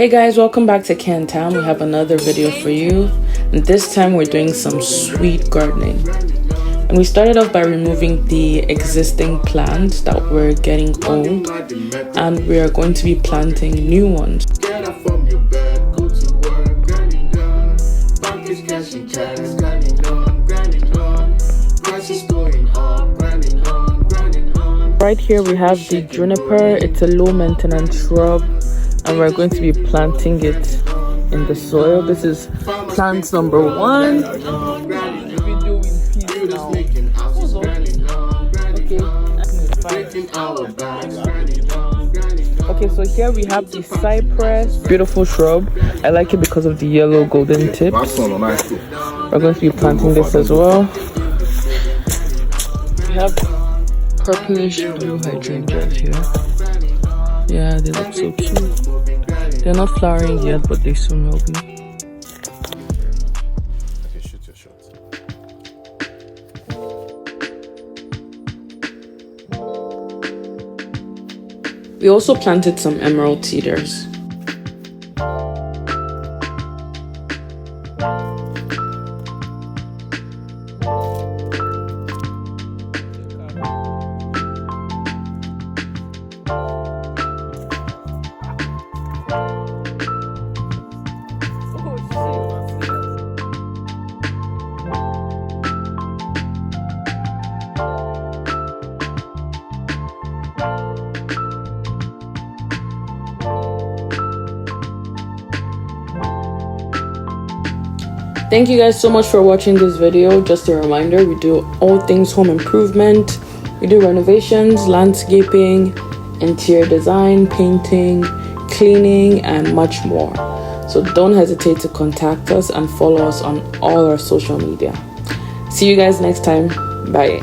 Hey guys, welcome back to Can Town. We have another video for you, and this time we're doing some sweet gardening. And we started off by removing the existing plants that were getting old, and we are going to be planting new ones. Right here we have the juniper. It's a low maintenance shrub, and we're going to be planting it in the soil. This is plant number 1. Okay, so here we have the cypress, beautiful shrub. I like it because of the yellow golden tips. We're going to be planting this as well. We have purplish blue hydrangeas here. Yeah, they look so cute. They're not flowering yet, but they soon will be. Okay, shoot your shot. We also planted some emerald cedars. Thank you guys so much for watching this video. Just a reminder, we do all things home improvement. We do renovations, landscaping, interior design, painting, cleaning, and much more. So don't hesitate to contact us and follow us on all our social media. See you guys next time. Bye.